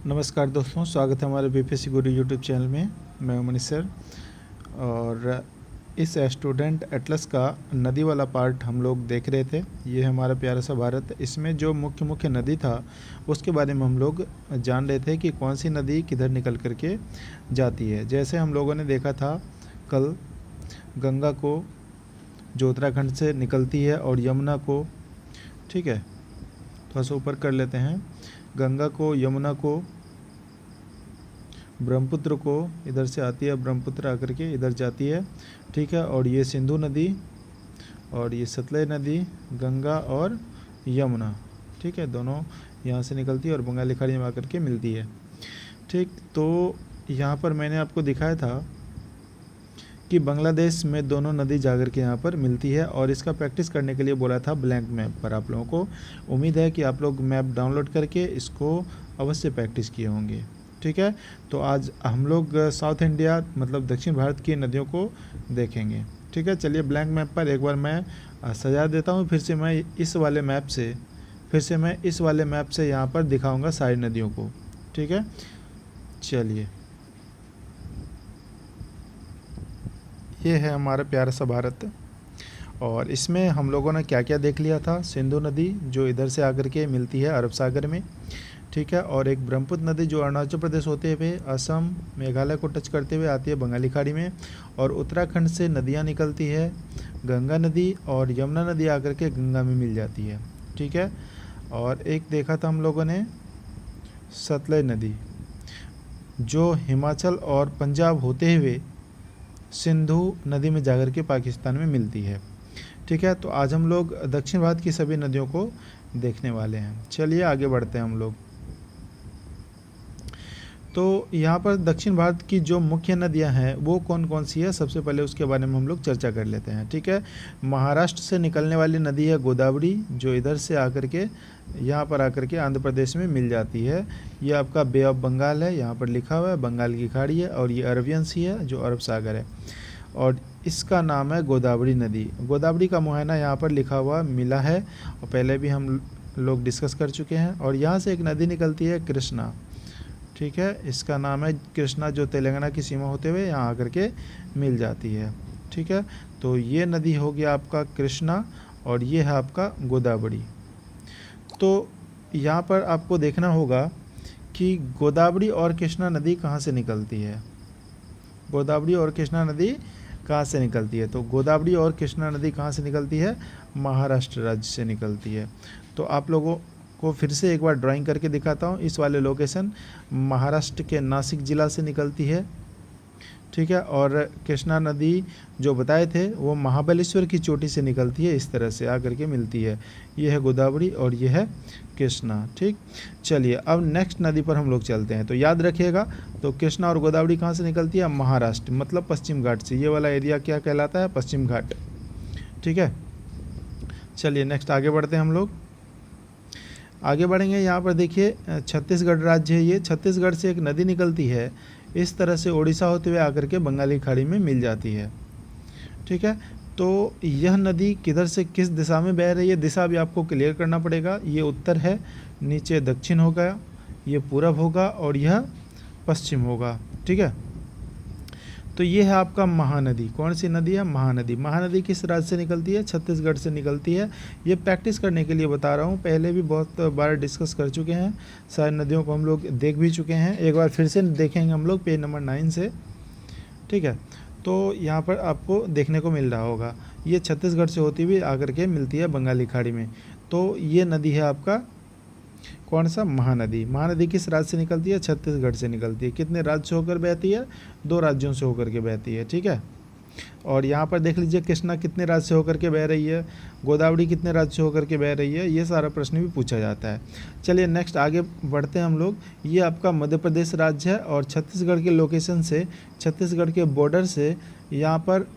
नमस्कार दोस्तों, स्वागत है हमारे बीपीएससी गुरु यूट्यूब चैनल में। मैं हूं मनीष सर और इस स्टूडेंट एटलस का नदी वाला पार्ट हम लोग देख रहे थे। ये है हमारा प्यारा सा भारत। इसमें जो मुख्य नदी था उसके बारे में हम लोग जान रहे थे कि कौन सी नदी किधर निकल करके जाती है। जैसे हम लोगों ने देखा था कल, गंगा को जो उत्तराखंड से निकलती है और यमुना को, ठीक है, थोड़ा सा ऊपर कर लेते हैं, गंगा को, यमुना को, ब्रह्मपुत्र को इधर से आती है, ब्रह्मपुत्र आकर के इधर जाती है, ठीक है। और ये सिंधु नदी और ये सतलज नदी, गंगा और यमुना, ठीक है, दोनों यहाँ से निकलती है और बंगाली खाड़ी में आकर के मिलती है, ठीक। तो यहाँ पर मैंने आपको दिखाया था कि बांग्लादेश में दोनों नदी जाकर के यहाँ पर मिलती है और इसका प्रैक्टिस करने के लिए बोला था ब्लैंक मैप पर आप लोगों को। उम्मीद है कि आप लोग मैप डाउनलोड करके इसको अवश्य प्रैक्टिस किए होंगे, ठीक है। तो आज हम लोग साउथ इंडिया मतलब दक्षिण भारत की नदियों को देखेंगे, ठीक है। चलिए ब्लैंक मैप पर एक बार मैं सजा देता हूँ, फिर से मैं इस वाले मैप से यहाँ पर दिखाऊँगा सारी नदियों को, ठीक है। चलिए, ये है हमारा प्यारा सा भारत और इसमें हम लोगों ने क्या क्या देख लिया था। सिंधु नदी जो इधर से आकर के मिलती है अरब सागर में, ठीक है। और एक ब्रह्मपुत्र नदी जो अरुणाचल प्रदेश होते हुए असम, मेघालय को टच करते हुए आती है बंगाली खाड़ी में। और उत्तराखंड से नदियाँ निकलती है, गंगा नदी और यमुना नदी आकर के गंगा में मिल जाती है, ठीक है। और एक देखा था हम लोगों ने सतलज नदी जो हिमाचल और पंजाब होते हुए सिंधु नदी में जाकर के पाकिस्तान में मिलती है, ठीक है। तो आज हम लोग दक्षिण भारत की सभी नदियों को देखने वाले हैं। चलिए आगे बढ़ते हैं हम लोग। तो यहाँ पर दक्षिण भारत की जो मुख्य नदियाँ हैं वो कौन कौन सी है, सबसे पहले उसके बारे में हम लोग चर्चा कर लेते हैं, ठीक है। महाराष्ट्र से निकलने वाली नदी है गोदावरी जो इधर से आकर के यहाँ पर आकर के आंध्र प्रदेश में मिल जाती है। ये आपका बे ऑफ बंगाल है, यहाँ पर लिखा हुआ है, बंगाल की खाड़ी है और ये अरबियन सी है जो अरब सागर है और इसका नाम है गोदावरी नदी। गोदावरी का मुहायना यहाँ पर लिखा हुआ मिला है और पहले भी हम लोग डिस्कस कर चुके हैं। और यहाँ से एक नदी निकलती है कृष्णा, ठीक है, इसका नाम है कृष्णा जो तेलंगाना की सीमा होते हुए यहाँ आकर के मिल जाती है, ठीक है। तो ये नदी हो गया आपका कृष्णा और ये है आपका गोदावरी। तो यहाँ पर आपको देखना होगा कि गोदावरी और कृष्णा नदी कहाँ से निकलती है। गोदावरी और कृष्णा नदी कहाँ से निकलती है? तो गोदावरी और कृष्णा नदी कहाँ से निकलती है? महाराष्ट्र राज्य से निकलती है। तो आप लोगों को फिर से एक बार ड्राइंग करके दिखाता हूँ। इस वाले लोकेशन महाराष्ट्र के नासिक जिला से निकलती है, ठीक है। और कृष्णा नदी जो बताए थे वो महाबलेश्वर की चोटी से निकलती है, इस तरह से आकर के मिलती है। ये है गोदावरी और ये है कृष्णा, ठीक। चलिए अब नेक्स्ट नदी पर हम लोग चलते हैं। तो याद रखिएगा, तो कृष्णा और गोदावरी कहाँ से निकलती है? महाराष्ट्र मतलब पश्चिम घाट से। ये वाला एरिया क्या कहलाता है? पश्चिम घाट, ठीक है। चलिए नेक्स्ट आगे बढ़ते हैं हम लोग। आगे बढ़ेंगे, यहाँ पर देखिए छत्तीसगढ़ राज्य है। ये छत्तीसगढ़ से एक नदी निकलती है, इस तरह से उड़ीसा होते हुए आकर के बंगाली खाड़ी में मिल जाती है, ठीक है। तो यह नदी किधर से किस दिशा में बह रही है, दिशा भी आपको क्लियर करना पड़ेगा। ये उत्तर है, नीचे दक्षिण होगा, ये पूरब होगा और यह पश्चिम होगा, ठीक है। तो ये है आपका महानदी। कौन सी नदी है? महानदी। महानदी किस राज्य से निकलती है? छत्तीसगढ़ से निकलती है। ये प्रैक्टिस करने के लिए बता रहा हूँ, पहले भी बहुत बार डिस्कस कर चुके हैं, सारी नदियों को हम लोग देख भी चुके हैं। एक बार फिर से देखेंगे हम लोग पेज नंबर 9 से, ठीक है। तो यहाँ पर आपको देखने को मिल रहा होगा, ये छत्तीसगढ़ से होती हुई आकर के मिलती है बंगाली खाड़ी में। तो ये नदी है आपका कौन सा? महानदी। महानदी किस राज्य से निकलती है? छत्तीसगढ़ से निकलती है। कितने राज्य से होकर बहती है? 2 राज्यों से होकर के बहती है, ठीक है। और यहाँ पर देख लीजिए कृष्णा कितने राज्य से होकर के बह रही है, गोदावरी कितने राज्य से होकर के बह रही है, ये सारा प्रश्न भी पूछा जाता है। चलिए नेक्स्ट आगे बढ़ते हैं हम लोग। ये आपका मध्य प्रदेश राज्य है और छत्तीसगढ़ के लोकेशन से, छत्तीसगढ़ के बॉर्डर से यहाँ पर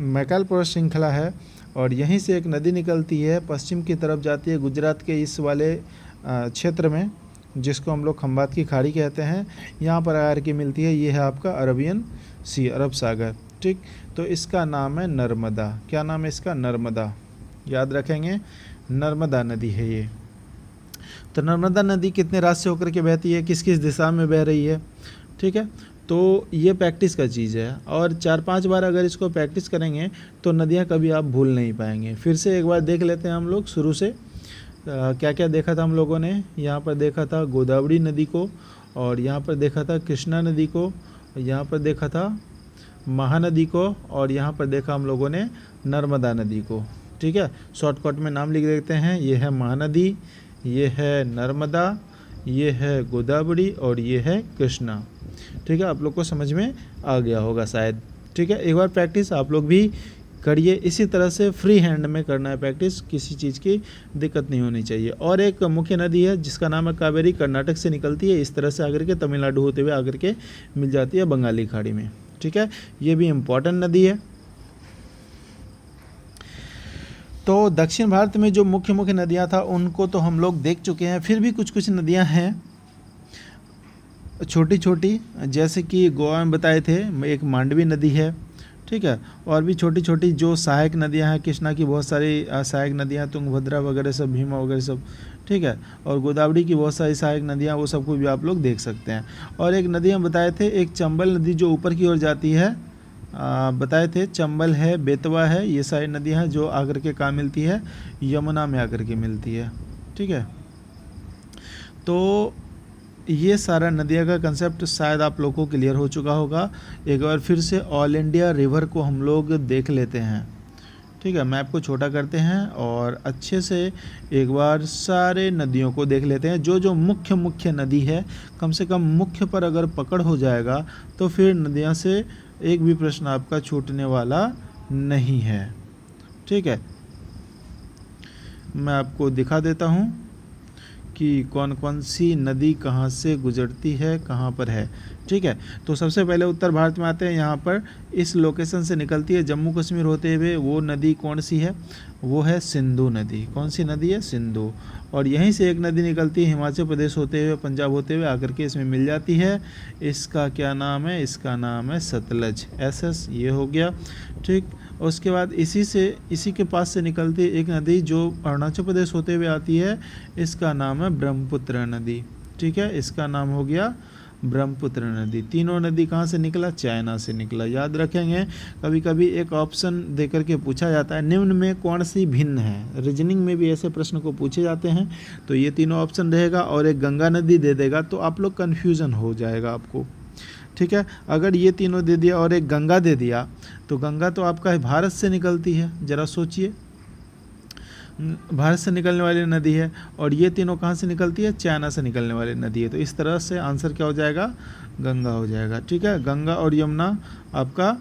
मैकाल पर्वत श्रृंखला है और यहीं से एक नदी निकलती है, पश्चिम की तरफ जाती है गुजरात के इस वाले क्षेत्र में, जिसको हम लोग खंबात की खाड़ी कहते हैं। यहाँ पर आकर के मिलती है, ये है आपका अरबियन सी, अरब सागर, ठीक। तो इसका नाम है नर्मदा। क्या नाम है इसका? नर्मदा। याद रखेंगे, नर्मदा नदी है ये। तो नर्मदा नदी कितने राज्य से होकर के बहती है, किस किस दिशा में बह रही है, ठीक है। तो ये प्रैक्टिस का चीज़ है, और 4-5 बार अगर इसको प्रैक्टिस करेंगे तो नदियाँ कभी आप भूल नहीं पाएंगे। फिर से एक बार देख लेते हैं हम लोग शुरू से। क्या क्या देखा था हम लोगों ने, यहाँ पर देखा था गोदावरी नदी को, और यहाँ पर देखा था कृष्णा नदी को, यहाँ पर देखा था महानदी को, और यहाँ पर देखा हम लोगों ने नर्मदा नदी को, ठीक है। शॉर्टकट में नाम लिख देते हैं, ये है महानदी, ये है नर्मदा, ये है गोदावरी, और ये है कृष्णा, ठीक है। आप लोग को समझ में आ गया होगा शायद, ठीक है। एक बार प्रैक्टिस आप लोग भी करिए, इसी तरह से फ्री हैंड में करना है प्रैक्टिस, किसी चीज़ की दिक्कत नहीं होनी चाहिए। और एक मुख्य नदी है जिसका नाम है कावेरी, कर्नाटक से निकलती है, इस तरह से आकर के तमिलनाडु होते हुए आकर के मिल जाती है बंगाली खाड़ी में, ठीक है। ये भी इम्पोर्टेंट नदी है। तो दक्षिण भारत में जो मुख्य मुख्य नदियाँ था उनको तो हम लोग देख चुके हैं, फिर भी कुछ कुछ नदियाँ हैं छोटी छोटी, जैसे कि गोवा में बताए थे एक मांडवी नदी है, ठीक है। और भी छोटी छोटी जो सहायक नदियां हैं, कृष्णा की बहुत सारी सहायक नदियां, तुंगभद्रा वगैरह सब, भीमा वगैरह सब, ठीक है। और गोदावरी की बहुत सारी सहायक नदियां, वो सबको भी आप लोग देख सकते हैं। और एक नदी हम बताए थे, एक चंबल नदी जो ऊपर की ओर जाती है, बताए थे चंबल है, बेतवा है, ये सारी नदियाँ हैं जो आकर के कहाँ मिलती है, यमुना में आकर के मिलती है, ठीक है। तो ये सारा नदिया का कंसेप्ट शायद आप लोगों को क्लियर हो चुका होगा। एक बार फिर से ऑल इंडिया रिवर को हम लोग देख लेते हैं, ठीक है। मैप को छोटा करते हैं और अच्छे से एक बार सारे नदियों को देख लेते हैं। जो जो मुख्य मुख्य नदी है, कम से कम मुख्य पर अगर पकड़ हो जाएगा तो फिर नदियाँ से एक भी प्रश्न आपका छूटने वाला नहीं है, ठीक है। मैं आपको दिखा देता हूँ कि कौन कौन सी नदी कहाँ से गुजरती है, कहाँ पर है, ठीक है। तो सबसे पहले उत्तर भारत में आते हैं। यहाँ पर इस लोकेशन से निकलती है जम्मू कश्मीर होते हुए, वो नदी कौन सी है, वो है सिंधु नदी। कौन सी नदी है, सिंधु। और यहीं से एक नदी निकलती है हिमाचल प्रदेश होते हुए, पंजाब होते हुए आकर के इसमें मिल जाती है। इसका क्या नाम है, इसका नाम है सतलज, SS, ये हो गया, ठीक। उसके बाद इसी के पास से निकलती है एक नदी जो अरुणाचल प्रदेश होते हुए आती है, इसका नाम है ब्रह्मपुत्र नदी, ठीक है। इसका नाम हो गया ब्रह्मपुत्र नदी। तीनों नदी कहाँ से निकला, चाइना से निकला। याद रखेंगे, कभी कभी एक ऑप्शन देकर के पूछा जाता है निम्न में कौन सी भिन्न है, रीजनिंग में भी ऐसे प्रश्न को पूछे जाते हैं। तो ये तीनों ऑप्शन रहेगा और एक गंगा नदी दे देगा तो आप लोग कन्फ्यूज़न हो जाएगा आपको, ठीक है। अगर ये तीनों दे दिया और एक गंगा दे दिया तो गंगा तो आपका भारत से निकलती है, ज़रा सोचिए, भारत से निकलने वाली नदी है। और ये तीनों कहाँ से निकलती है, चाइना से निकलने वाली नदी है। तो इस तरह से आंसर क्या हो जाएगा, गंगा हो जाएगा, ठीक है। गंगा और यमुना आपका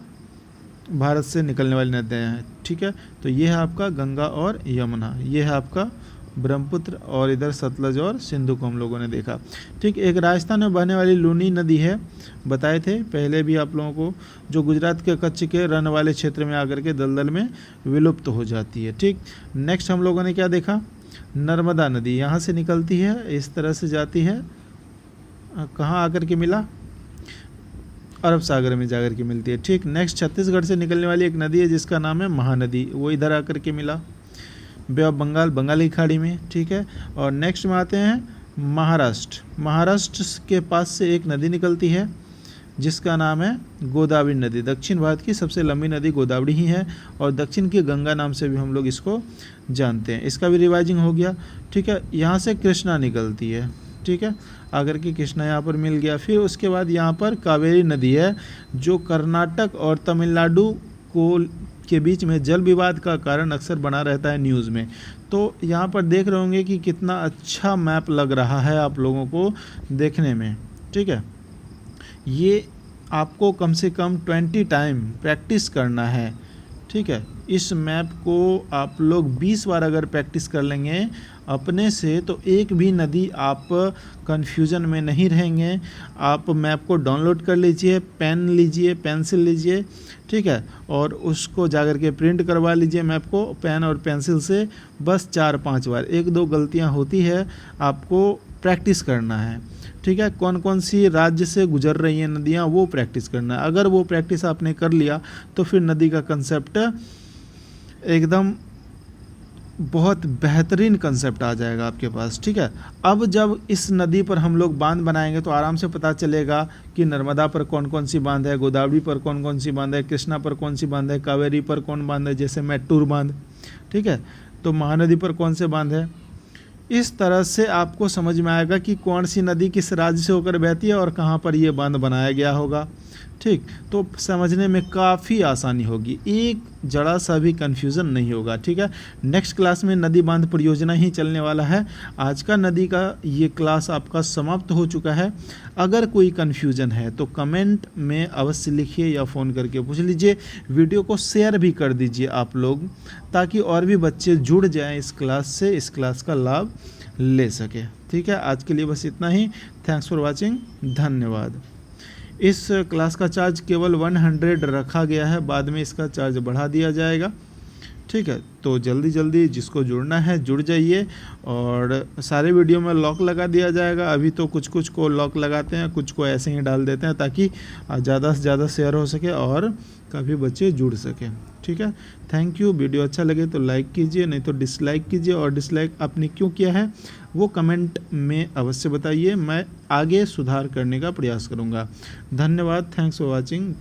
भारत से निकलने वाली नदियाँ हैं, ठीक है। तो ये है आपका गंगा और यमुना, ये है आपका ब्रह्मपुत्र, और इधर सतलज और सिंधु को हम लोगों ने देखा, ठीक। एक राजस्थान में बहने वाली लूनी नदी है, बताए थे पहले भी आप लोगों को, जो गुजरात के कच्छ के रण वाले क्षेत्र में आकर के दलदल में विलुप्त हो जाती है, ठीक। नेक्स्ट हम लोगों ने क्या देखा, नर्मदा नदी यहाँ से निकलती है, इस तरह से जाती है, कहाँ आकर के मिला, अरब सागर में जाकर के मिलती है, ठीक। नेक्स्ट छत्तीसगढ़ से निकलने वाली एक नदी है जिसका नाम है महानदी, वो इधर आकर के मिला बे ऑफ बंगाल, बंगाली खाड़ी में, ठीक है। और नेक्स्ट में आते हैं महाराष्ट्र के पास से एक नदी निकलती है जिसका नाम है गोदावरी नदी। दक्षिण भारत की सबसे लंबी नदी गोदावरी ही है, और दक्षिण की गंगा नाम से भी हम लोग इसको जानते हैं। इसका भी रिवाइजिंग हो गया, ठीक है। यहाँ से कृष्णा निकलती है, ठीक है, आकर के कृष्णा यहाँ पर मिल गया। फिर उसके बाद यहाँ पर कावेरी नदी है जो कर्नाटक और तमिलनाडु के बीच में जल विवाद का कारण अक्सर बना रहता है न्यूज़ में। तो यहाँ पर देख रहे होंगे कि कितना अच्छा मैप लग रहा है आप लोगों को देखने में, ठीक है। ये आपको कम से कम 20 टाइम प्रैक्टिस करना है, ठीक है। इस मैप को आप लोग 20 बार अगर प्रैक्टिस कर लेंगे अपने से तो एक भी नदी आप कन्फ्यूज़न में नहीं रहेंगे। आप मैप को डाउनलोड कर लीजिए, पेन लीजिए, पेंसिल लीजिए, ठीक है, और उसको जाकर के प्रिंट करवा लीजिए मैप को पेन और पेंसिल से। बस 4-5 बार, 1-2 गलतियां होती है, आपको प्रैक्टिस करना है, ठीक है। कौन कौन सी राज्य से गुजर रही हैं नदियाँ वो प्रैक्टिस करना है। अगर वो प्रैक्टिस आपने कर लिया तो फिर नदी का कंसेप्ट एकदम बहुत बेहतरीन कंसेप्ट आ जाएगा आपके पास। ठीक है, अब जब इस नदी पर हम लोग बांध बनाएंगे तो आराम से पता चलेगा कि नर्मदा पर कौन कौन सी बांध है, गोदावरी पर कौन कौन सी बांध है, कृष्णा पर कौन सी बांध है, कावेरी पर कौन बांध है, जैसे मेट्टूर बांध। ठीक है, तो महानदी पर कौन से बांध है। इस तरह से आपको समझ में आएगा कि कौन सी नदी किस राज्य से होकर बहती है और कहाँ पर ये बांध बनाया गया होगा। ठीक, तो समझने में काफ़ी आसानी होगी, एक जरा सा भी कन्फ्यूज़न नहीं होगा। ठीक है, नेक्स्ट क्लास में नदी बांध परियोजना ही चलने वाला है। आज का नदी का ये क्लास आपका समाप्त हो चुका है। अगर कोई कन्फ्यूज़न है तो कमेंट में अवश्य लिखिए या फ़ोन करके पूछ लीजिए। वीडियो को शेयर भी कर दीजिए आप लोग, ताकि और भी बच्चे जुड़ जाएं इस क्लास से, इस क्लास का लाभ ले सके। ठीक है, आज के लिए बस इतना ही। थैंक्स फॉर वॉचिंग, धन्यवाद। इस क्लास का चार्ज केवल 100 रखा गया है, बाद में इसका चार्ज बढ़ा दिया जाएगा। ठीक है, तो जल्दी जल्दी जिसको जुड़ना है जुड़ जाइए। और सारे वीडियो में लॉक लगा दिया जाएगा। अभी तो कुछ कुछ को लॉक लगाते हैं, कुछ को ऐसे ही डाल देते हैं, ताकि ज़्यादा से ज़्यादा शेयर हो सके और काफ़ी बच्चे जुड़ सकें। ठीक है, थैंक यू। वीडियो अच्छा लगे तो लाइक कीजिए, नहीं तो डिसलाइक कीजिए, और डिसलाइक आपने क्यों किया है वो कमेंट में अवश्य बताइए। मैं आगे सुधार करने का प्रयास करूँगा। धन्यवाद। Thanks for watching.